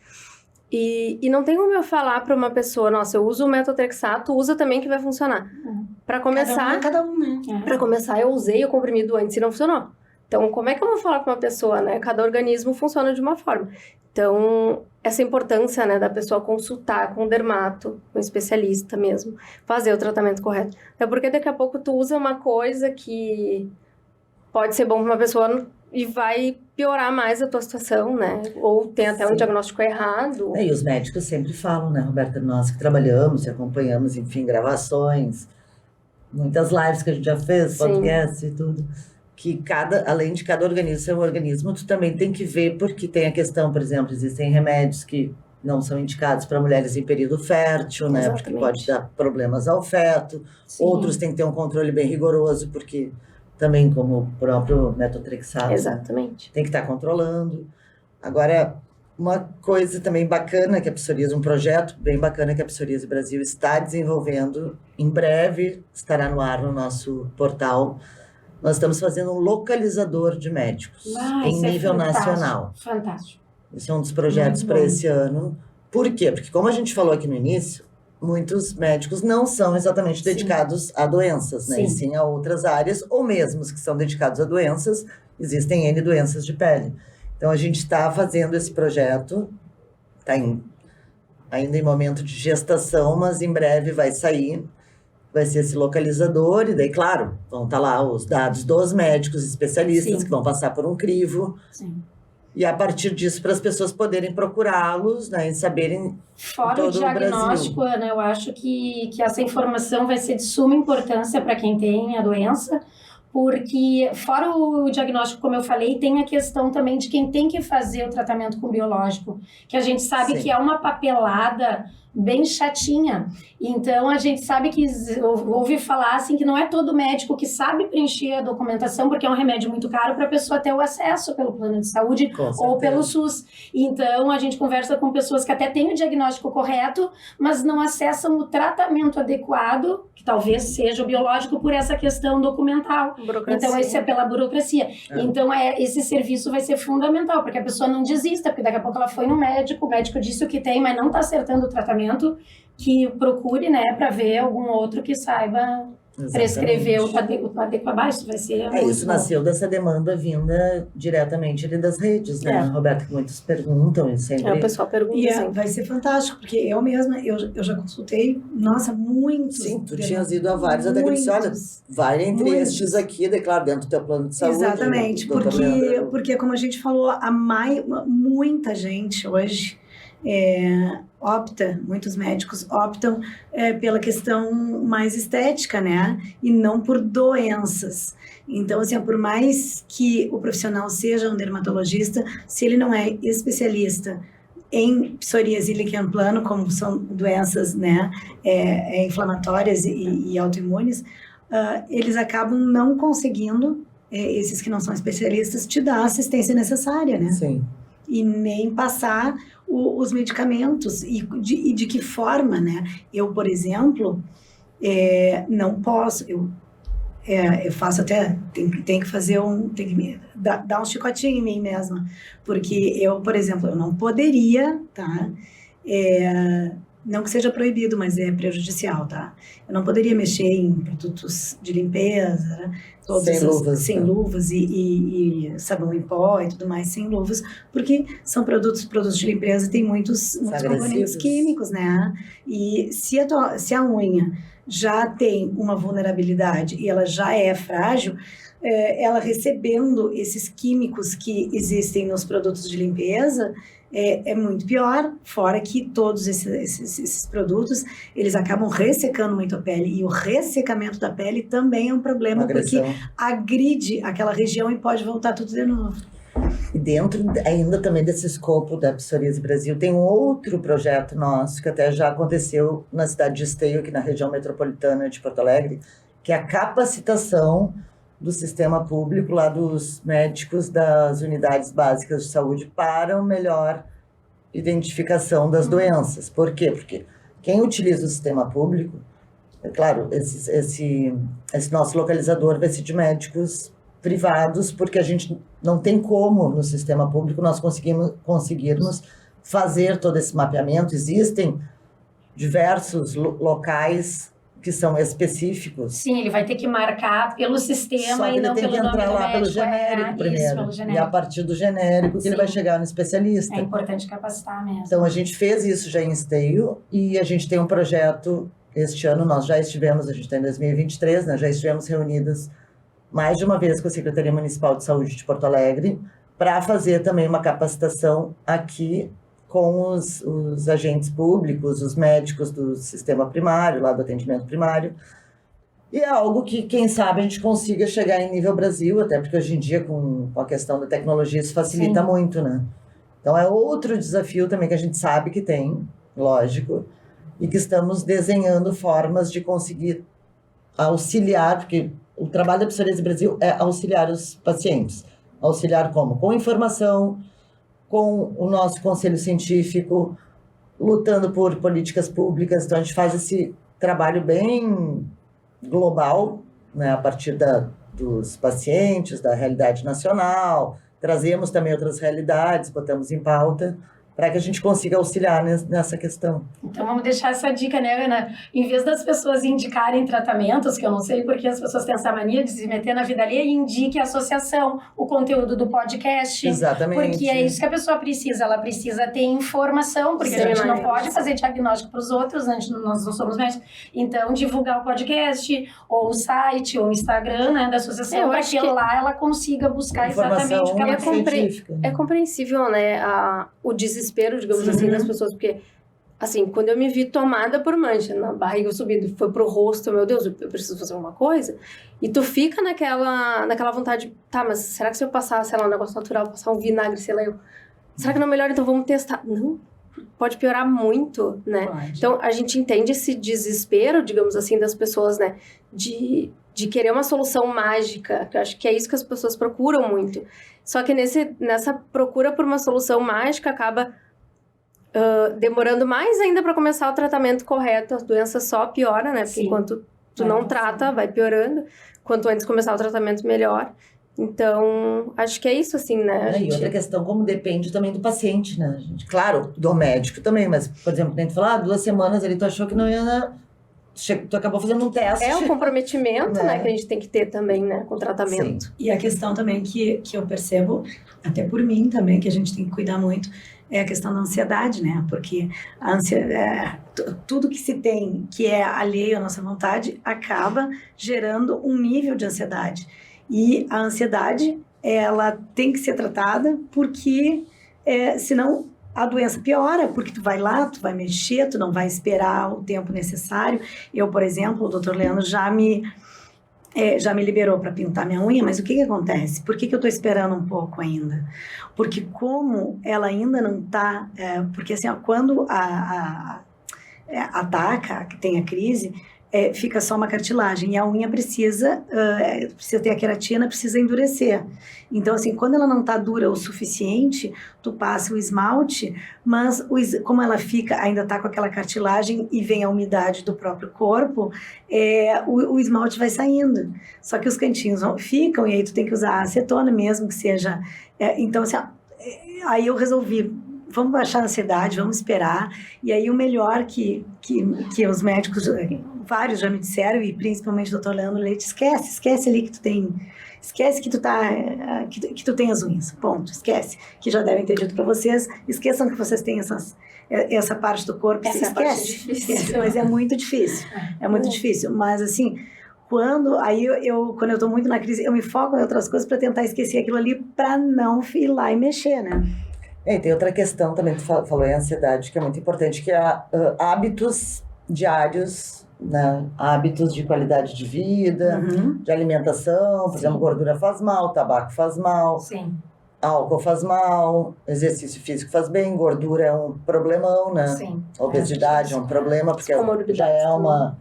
E não tem como eu falar para uma pessoa, nossa, eu uso o metotrexato, usa também que vai funcionar. Para começar, cada um, né? Para começar, eu usei o comprimido antes e não funcionou. Então, como é que eu vou falar para uma pessoa, né? Cada organismo funciona de uma forma. Então, essa importância, né, da pessoa consultar com um dermato, com um especialista mesmo, fazer o tratamento correto. Até porque daqui a pouco tu usa uma coisa que pode ser bom para uma pessoa e vai piorar mais a tua situação, né? Ou tem até um diagnóstico errado. E os médicos sempre falam, né, Roberta? Nós que trabalhamos e acompanhamos, enfim, gravações, muitas lives que a gente já fez, podcast e tudo, que além de cada organismo ser um organismo, tu também tem que ver, porque tem a questão, por exemplo, existem remédios que não são indicados para mulheres em período fértil, né? Exatamente. Porque pode dar problemas ao feto. Sim. Outros têm que ter um controle bem rigoroso, porque também, como o próprio metotrexato, exatamente, tem que estar controlando. Agora, Uma coisa também bacana que a Psoríase, um projeto bem bacana que a Psoríase Brasil está desenvolvendo, em breve estará no ar no nosso portal. Nós estamos fazendo um localizador de médicos em isso nível fantástico, nacional. Fantástico. Esse é um dos projetos para esse ano. Por quê? Porque, como a gente falou aqui no início, muitos médicos não são exatamente dedicados a doenças, né? Sim. E sim a outras áreas, ou mesmo os que são dedicados a doenças, existem N doenças de pele. Então, a gente está fazendo esse projeto, está ainda em momento de gestação, mas em breve vai sair. Vai ser esse localizador, e daí, claro, vão estar lá os dados dos médicos especialistas, Sim. que vão passar por um crivo. Sim. E a partir disso, para as pessoas poderem procurá-los, né, e saberem Fora todo o diagnóstico, Ana, eu acho que essa informação vai ser de suma importância para quem tem a doença, porque fora o diagnóstico, como eu falei, tem a questão também de quem tem que fazer o tratamento com biológico, que a gente sabe Sim. que é uma papelada bem chatinha. Então, a gente sabe que ouvi falar assim que não é todo médico que sabe preencher a documentação, porque é um remédio muito caro para a pessoa ter o acesso pelo plano de saúde ou pelo SUS. Então, a gente conversa com pessoas que até têm o diagnóstico correto, mas não acessam o tratamento adequado, que talvez seja o biológico, por essa questão documental. Burocracia. Então, esse é pela burocracia. Então, esse serviço vai ser fundamental, porque a pessoa não desista, porque daqui a pouco ela foi no médico, o médico disse o que tem, mas não está acertando o tratamento, que procure, né, para ver algum outro que saiba prescrever o adequado. Isso vai ser isso nasceu dessa demanda vinda diretamente ali das redes, né, Roberto, que muitos perguntam e sempre... O pessoal pergunta E vai ser fantástico, porque eu mesma, eu já consultei, nossa, muitos. Sim, tu tinhas ido a vários, até que eu disse, olha, vai entre estes aqui, declaro, dentro do teu plano de saúde. Exatamente, porque como a gente falou, muita gente hoje muitos médicos optam pela questão mais estética, né? E não por doenças. Então, assim, por mais que o profissional seja um dermatologista, se ele não é especialista em psoríase e líquen plano, como são doenças, né, inflamatórias e autoimunes, eles acabam não conseguindo, esses que não são especialistas, te dar a assistência necessária, né? Sim. E nem passar os medicamentos e de que forma, né? Eu, por exemplo, não posso, eu faço até, tem que fazer tem que dar um chicotinho em mim mesma, porque eu, por exemplo, eu não poderia, tá? Não que seja proibido, mas é prejudicial, tá? Eu não poderia mexer em produtos de limpeza, né? Sem luvas e sabão em pó e tudo mais, sem luvas, porque são produtos de limpeza, tem muitos componentes químicos, né? E se a unha já tem uma vulnerabilidade e ela já é frágil, ela recebendo esses químicos que existem nos produtos de limpeza, é muito pior, fora que todos esses produtos, eles acabam ressecando muito a pele, e o ressecamento da pele também é um problema, porque agride aquela região e pode voltar tudo de novo. E dentro ainda também desse escopo da Psoríase Brasil, tem um outro projeto nosso, que até já aconteceu na cidade de Esteio, aqui na região metropolitana de Porto Alegre, que é a capacitação do sistema público, lá dos médicos das unidades básicas de saúde, para uma melhor identificação das doenças. Por quê? Porque quem utiliza o sistema público, é claro, esse nosso localizador vai ser de médicos privados, porque a gente não tem como, no sistema público, nós conseguirmos fazer todo esse mapeamento. Existem diversos locais que são específicos. Sim, ele vai ter que marcar pelo sistema e não pelo nome do médico. Só que ele tem que entrar lá pelo genérico primeiro. Pelo genérico. E a partir do genérico que ele vai chegar no especialista. É importante capacitar mesmo. Então, a gente fez isso já em Esteio, e a gente tem um projeto, este ano nós já estivemos, a gente está em 2023, né, já estivemos reunidas mais de uma vez com a Secretaria Municipal de Saúde de Porto Alegre, para fazer também uma capacitação aqui com os agentes públicos, os médicos do sistema primário, lá do atendimento primário. E é algo que, quem sabe, a gente consiga chegar em nível Brasil, até porque hoje em dia, com a questão da tecnologia, isso facilita muito, né? Então, é outro desafio também que a gente sabe que tem, lógico, e que estamos desenhando formas de conseguir auxiliar, porque o trabalho da Psoríase Brasil é auxiliar os pacientes. Auxiliar como? Com informação, com o nosso conselho científico, lutando por políticas públicas. Então, a gente faz esse trabalho bem global, né, a partir dos pacientes, da realidade nacional. Trazemos também outras realidades, botamos em pauta, para que a gente consiga auxiliar nessa questão. Então, vamos deixar essa dica, né, Ana? Em vez das pessoas indicarem tratamentos, que eu não sei porque as pessoas têm essa mania de se meter na vida alheia, indique a associação, o conteúdo do podcast. Exatamente. Porque é isso que a pessoa precisa. Ela precisa ter informação, porque a gente não pode fazer diagnóstico para os outros, nós não somos médicos. Então, divulgar o podcast, ou o site, ou o Instagram, né, da associação, para que lá ela consiga buscar exatamente o que ela científica. É compreensível, né, o desespero, digamos assim, das pessoas, porque, assim, quando eu me vi tomada por mancha, na barriga subindo, foi pro rosto, meu Deus, eu preciso fazer alguma coisa, e tu fica naquela vontade, tá, mas será que se eu passar, sei lá, um negócio natural, passar um vinagre, sei lá, será que não é melhor, então vamos testar? Não, pode piorar muito, né? Pode. Então, a gente entende esse desespero, digamos assim, das pessoas, né, de querer uma solução mágica, que eu acho que é isso que as pessoas procuram muito. Só que nessa procura por uma solução mágica acaba demorando mais ainda para começar o tratamento correto. A doença só piora, né? Porque enquanto tu não trata, vai piorando. Quanto antes começar o tratamento, melhor. Então, acho que é isso, assim, né? E outra questão, como depende também do paciente, né, gente? Claro, do médico também, mas, por exemplo, nem tu falar, 2 semanas ali, tu achou que não ia... Tu acabou fazendo um teste. É um comprometimento, né, que a gente tem que ter também, né, com o tratamento. Sim. E a questão também que eu percebo, até por mim também, que a gente tem que cuidar muito, é a questão da ansiedade, né? Porque tudo que se tem que é alheio à nossa vontade acaba gerando um nível de ansiedade. E a ansiedade, ela tem que ser tratada porque, senão... a doença piora, porque tu vai lá, tu vai mexer, tu não vai esperar o tempo necessário. Eu, por exemplo, o Dr. Leandro já me liberou para pintar minha unha, mas o que acontece? Por que eu estou esperando um pouco ainda? Porque como ela ainda não está... porque assim, ó, quando ataca, que tem a crise... fica só uma cartilagem e a unha precisa ter a queratina, precisa endurecer. Então, assim, quando ela não está dura o suficiente, tu passa o esmalte, mas como ela ainda está com aquela cartilagem e vem a umidade do próprio corpo, o esmalte vai saindo. Só que os cantinhos ficam e aí tu tem que usar acetona mesmo, que seja... então, assim, aí eu resolvi... Vamos baixar a ansiedade, vamos esperar. E aí o melhor que os médicos, vários já me disseram, e principalmente o Dr. Leandro Leite, esquece ali que tu tem... Esquece que tu tem as unhas, ponto, esquece. Que já devem ter dito para vocês, esqueçam que vocês têm essa parte do corpo, essa esquece. parte difícil. Esquece, mas é muito difícil, difícil. Mas assim... Quando eu tô muito na crise, eu me foco em outras coisas para tentar esquecer aquilo ali, para não ir lá e mexer, né? E tem outra questão também, tu falou em ansiedade, que é muito importante, que é hábitos diários, né? Hábitos de qualidade de vida, de alimentação, por exemplo, gordura faz mal, tabaco faz mal, álcool faz mal, exercício físico faz bem, gordura é um problemão, né? Sim. Obesidade é um problema, porque já é uma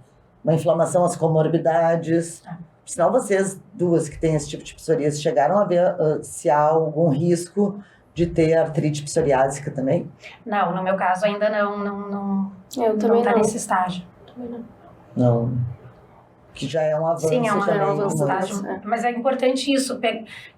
inflamação, as comorbidades. Senão vocês duas que têm esse tipo de psoríase chegaram a ver se há algum risco de ter artrite psoriásica também? Não, no meu caso ainda não. Eu também não tá não. nesse estágio. Não. Que já é um avanço. Sim, é um também, avanço. Mas é importante isso,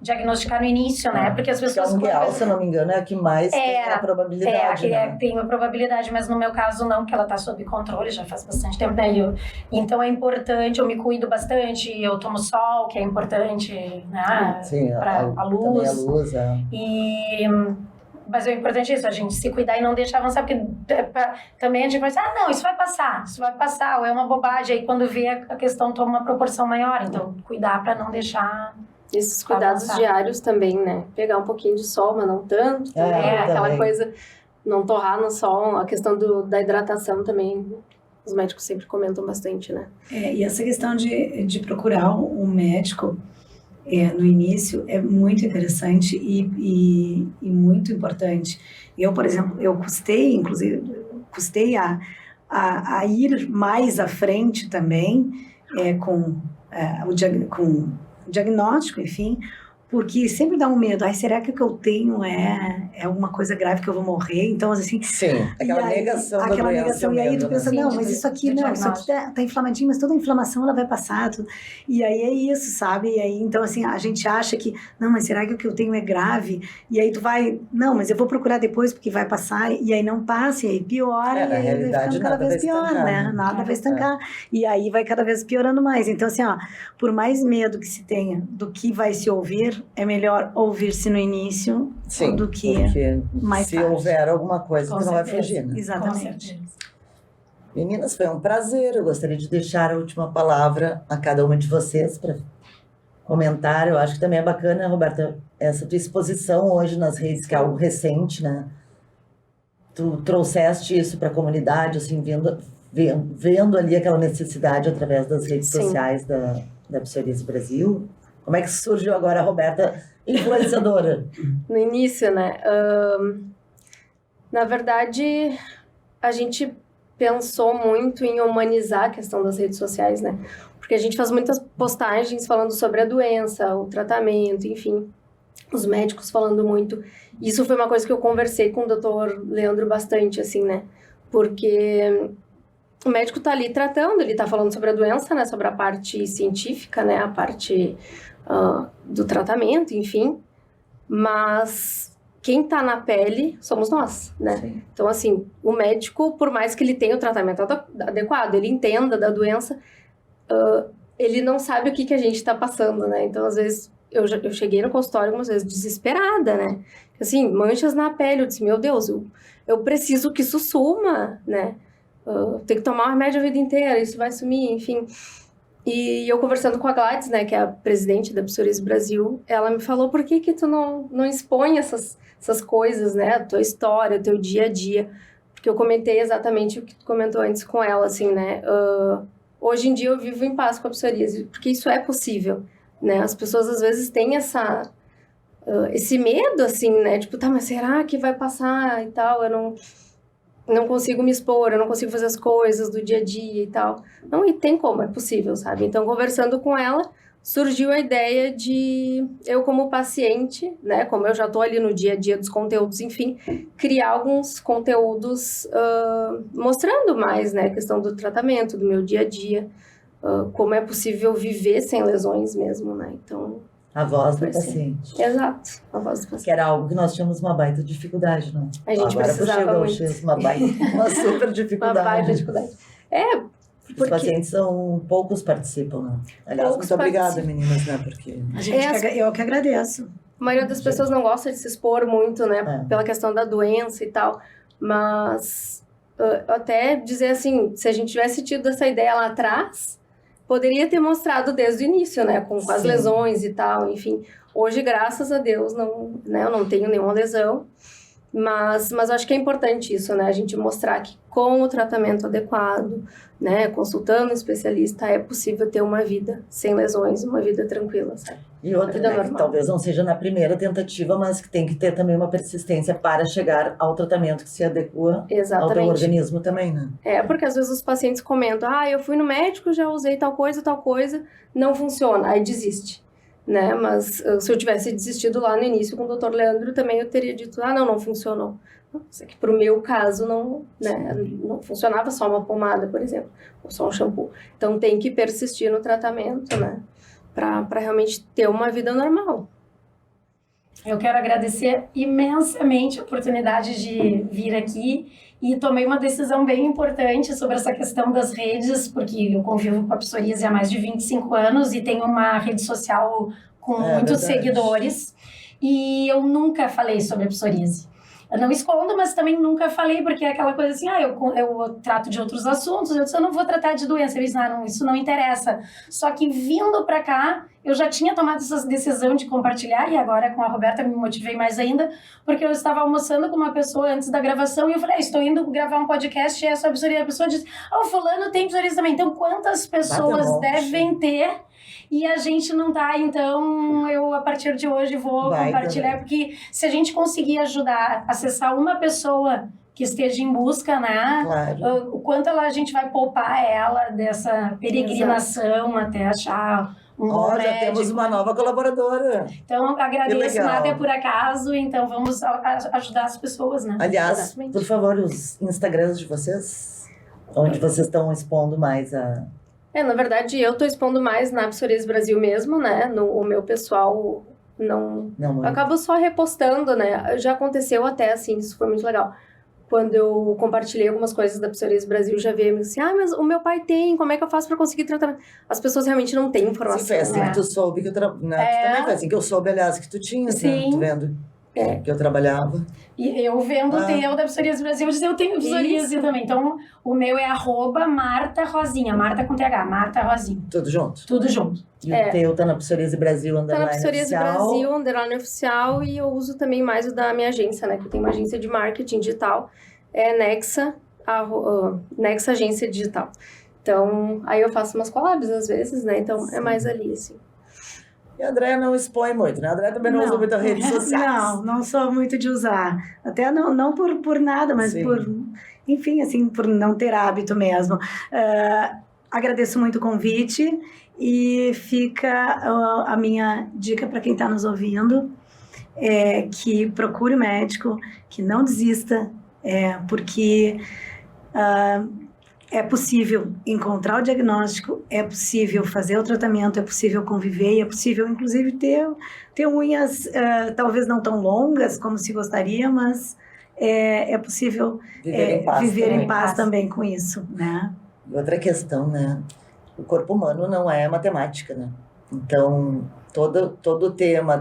diagnosticar no início, né? Porque as pessoas... Porque a ungueal, se eu não me engano, é a que mais tem a probabilidade, né? Tem uma probabilidade, mas no meu caso não, porque ela tá sob controle, já faz bastante tempo, né? Então é importante, eu me cuido bastante, eu tomo sol, que é importante, né? Sim, a luz. Também a luz, Mas o importante é isso, a gente se cuidar e não deixar avançar, porque também a gente pensa, não, isso vai passar, ou é uma bobagem, aí quando vê a questão toma uma proporção maior, então cuidar para não deixar... Esses cuidados diários também, né? Pegar um pouquinho de sol, mas não tanto, também, aquela coisa, não torrar no sol, a questão da hidratação também, os médicos sempre comentam bastante, né? E essa questão de procurar um médico... no início é muito interessante e muito importante. Eu, por exemplo, custei a ir mais à frente também com o diagnóstico, enfim, porque sempre dá um medo. Ai, será que o que eu tenho é alguma coisa grave que eu vou morrer? Então, assim... Sim, aquela negação da aquela doença. negação, e aí tu pensa, Sim, não, de- mas isso aqui, de não, isso aqui tá inflamadinho, mas toda inflamação ela vai passar. E aí é isso, sabe? E aí, então, assim, a gente acha que, não, mas será que o que eu tenho é grave? E aí tu vai, não, mas eu vou procurar depois porque vai passar, e aí não passa, e aí piora, É, na e aí vai realidade, ficando cada nada vez vai pior, estancar, né? né? Nada vai estancar. E aí vai cada vez piorando mais. Então, assim, ó, por mais medo que se tenha do que vai se ouvir, é melhor ouvir-se no início Sim, do que porque mais se tarde. houver alguma coisa, Com tu não vai certeza. fugir, né? Com Exatamente. certeza. Meninas, foi um prazer. Eu gostaria de deixar a última palavra a cada uma de vocês para comentar. Eu acho que também é bacana, Roberta, essa tua exposição hoje nas redes, que é algo recente, né? Tu trouxeste isso para a comunidade, assim, vendo ali aquela necessidade através das redes Sim. sociais da Psoríase Brasil. Como é que surgiu agora a Roberta influenciadora? No início, né? Na verdade, a gente pensou muito em humanizar a questão das redes sociais, né? Porque a gente faz muitas postagens falando sobre a doença, o tratamento, enfim. Os médicos falando muito. Isso foi uma coisa que eu conversei com o Dr. Leandro bastante, assim, né? Porque o médico tá ali tratando, ele tá falando sobre a doença, né? Sobre a parte científica, né? A parte do tratamento, enfim. Mas quem tá na pele somos nós, né? Sim. Então, assim, o médico, por mais que ele tenha o tratamento adequado, ele entenda da doença, ele não sabe o que a gente tá passando, né? Então, às vezes, eu cheguei no consultório algumas vezes desesperada, né? Assim, manchas na pele, eu disse, meu Deus, eu preciso que isso suma, né? Tem que tomar um remédio a vida inteira, isso vai sumir, enfim. E eu conversando com a Gladys, né, que é a presidente da Psoríase Brasil, ela me falou, por que tu não expõe essas coisas, né, a tua história, o teu dia a dia? Porque eu comentei exatamente o que tu comentou antes com ela, assim, né, hoje em dia eu vivo em paz com a psoríase, porque isso é possível, né, as pessoas às vezes têm esse medo, assim, né, tipo, tá, mas será que vai passar e tal, eu não consigo me expor, eu não consigo fazer as coisas do dia a dia e tal. Não, e tem como, é possível, sabe? Então, conversando com ela, surgiu a ideia de eu como paciente, né, como eu já tô ali no dia a dia dos conteúdos, enfim, criar alguns conteúdos mostrando mais, né, a questão do tratamento, do meu dia a dia, como é possível viver sem lesões mesmo, né? Então, A voz do Foi assim. paciente. exato, a voz do paciente. Que era algo que nós tínhamos uma baita dificuldade, não? A gente Agora precisava chegou muito. uma super Uma dificuldade. baita dificuldade. Os Porque pacientes poucos participam, né? Aliás, Poucos muito obrigada, participam. meninas, né? Porque A gente eu que agradeço. a maioria das pessoas não gosta de se expor muito, né? É. Pela questão da doença e tal. Mas até dizer assim, se a gente tivesse tido essa ideia lá atrás, poderia ter mostrado desde o início, né? Com as Sim. lesões e tal, enfim. Hoje, graças a Deus, não, né? Eu não tenho nenhuma lesão. Mas eu acho que é importante isso, né? A gente mostrar que com o tratamento adequado, né? Consultando um especialista, é possível ter uma vida sem lesões, uma vida tranquila, sabe? E outra, Vida né, que normal. talvez não seja na primeira tentativa, mas que tem que ter também uma persistência para chegar ao tratamento que se adequa ao teu Exatamente. organismo também, né? Porque às vezes os pacientes comentam, eu fui no médico, já usei tal coisa, não funciona, aí desiste, né? Mas se eu tivesse desistido lá no início com o Dr. Leandro, também eu teria dito, não funcionou. Isso aqui, pro meu caso, não funcionava só uma pomada, por exemplo, ou só um shampoo. Então tem que persistir no tratamento, né? Para realmente ter uma vida normal. Eu quero agradecer imensamente a oportunidade de vir aqui e tomei uma decisão bem importante sobre essa questão das redes, porque eu convivo com a psoríase há mais de 25 anos e tenho uma rede social com muitos verdade. seguidores e eu nunca falei sobre a psoríase. Eu não escondo, mas também nunca falei, porque é aquela coisa assim, eu trato de outros assuntos, eu não vou tratar de doença. Eu disse, isso não interessa. Só que vindo pra cá, eu já tinha tomado essa decisão de compartilhar, e agora com a Roberta me motivei mais ainda, porque eu estava almoçando com uma pessoa antes da gravação, e eu falei, estou indo gravar um podcast, e é sobre psoríase. A pessoa disse, o fulano tem psoríase também. Então, quantas pessoas devem ter? E a gente não tá, então eu a partir de hoje vou compartilhar, porque se a gente conseguir ajudar a acessar uma pessoa que esteja em busca, né? Claro. O quanto a gente vai poupar ela dessa peregrinação até achar bom já temos médico. uma nova colaboradora. Então, agradeço, legal. nada é por acaso, então vamos ajudar as pessoas, né? Aliás, Exatamente. por favor, os Instagrams de vocês, onde vocês estão expondo mais a... Na verdade, eu tô expondo mais na Psoríase Brasil mesmo, né? O meu pessoal não... Não, Eu muito. acabo só repostando, né? Já aconteceu até, assim, isso foi muito legal. Quando eu compartilhei algumas coisas da Psoríase Brasil, já veio assim, mas o meu pai tem, como é que eu faço pra conseguir tratamento? As pessoas realmente não têm informação. Sim, foi assim né? que tu soube que eu trabalhava. Tu também foi assim que eu soube, aliás, que tu tinhas, né? Sim. Tu vendo que eu trabalhava. E eu vendo o teu da Psoríase Brasil, eu tenho psoríase também. Então, o meu é @Marta Rosinha, Marta com TH, Marta Rosinha. Tudo junto. Tudo junto. E o teu tá na Psoríase Brasil, Tá na underline Psoríase oficial. Brasil, underline oficial, e eu uso também mais o da minha agência, né? Que eu tenho uma agência de marketing digital, é Nexa, Nexa Agência Digital. Então, aí eu faço umas collabs às vezes, né? Então, é mais ali, assim. E a Andréia não expõe muito, né? A Andréia também não usa muito as redes sociais. Não sou muito de usar. Até não por nada, mas Sim. por, enfim, assim, por não ter hábito mesmo. Agradeço muito o convite e fica a minha dica para quem está nos ouvindo, que procure o médico, que não desista, porque é possível encontrar o diagnóstico, é possível fazer o tratamento, é possível conviver, é possível, inclusive, ter unhas talvez não tão longas como se gostaria, mas é possível Viver em paz também com isso, né? E outra questão, né? O corpo humano não é matemática, né? Então, todo o tema,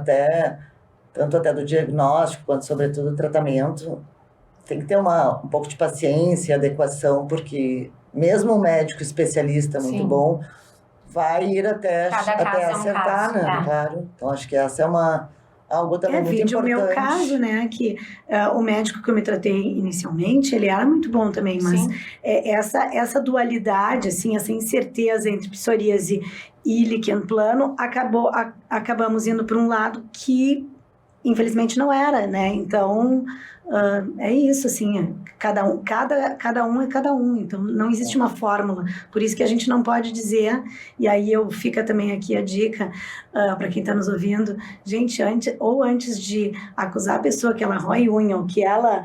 tanto até do diagnóstico, quanto, sobretudo, do tratamento, tem que ter um pouco de paciência e adequação, porque mesmo um médico especialista muito Sim. bom vai ir até Cada caso é um acertar, caso, né? é. Claro. Então, acho que essa é algo também muito Vide importante. o meu caso, né, que o médico que eu me tratei inicialmente, ele era muito bom também, mas Sim. essa dualidade, assim, essa incerteza entre psoríase e líquen plano, acabamos indo para um lado que, infelizmente, não era, né? Então, é isso, assim, cada um é cada um, então não existe uma fórmula, por isso que a gente não pode dizer, e aí fica também aqui a dica para quem está nos ouvindo, gente, antes de acusar a pessoa que ela rói unha, ou que ela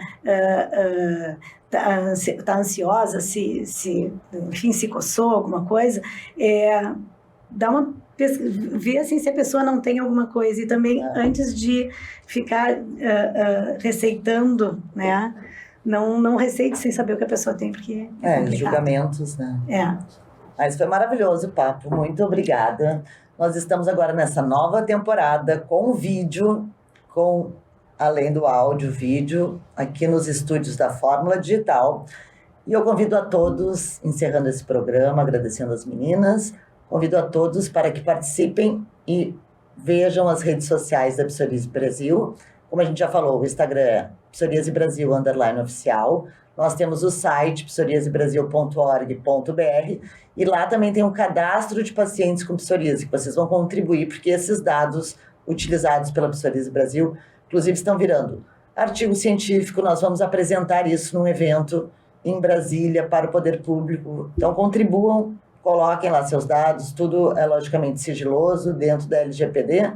tá ansiosa, enfim, se coçou, alguma coisa, ver assim, se a pessoa não tem alguma coisa, e também antes de ficar receitando, né? Não receite sem saber o que a pessoa tem, porque é complicado. Julgamentos, né? Mas foi maravilhoso o papo, muito obrigada. Nós estamos agora nessa nova temporada com vídeo, além do áudio, vídeo, aqui nos estúdios da Fórmula Digital. E eu convido a todos, encerrando esse programa, agradecendo as meninas, convido a todos para que participem e vejam as redes sociais da Psoríase Brasil. Como a gente já falou, o Instagram é Psoríase Brasil _oficial. Nós temos o site psoriasebrasil.org.br e lá também tem um cadastro de pacientes com psoríase, que vocês vão contribuir, porque esses dados utilizados pela Psoríase Brasil, inclusive, estão virando artigo científico. Nós vamos apresentar isso num evento em Brasília para o poder público. Então, contribuam, coloquem lá seus dados, tudo é logicamente sigiloso, dentro da LGPD,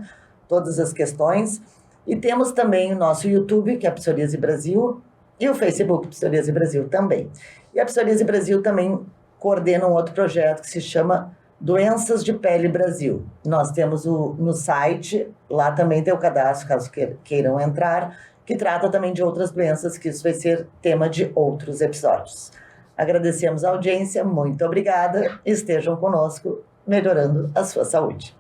todas as questões. E temos também o nosso YouTube, que é a Psoríase Brasil, e o Facebook Psoríase Brasil também. E a Psoríase Brasil também coordena um outro projeto que se chama Doenças de Pele Brasil. Nós temos no site, lá também tem o cadastro, caso queiram entrar, que trata também de outras doenças, que isso vai ser tema de outros episódios. Agradecemos a audiência, muito obrigada, estejam conosco, melhorando a sua saúde.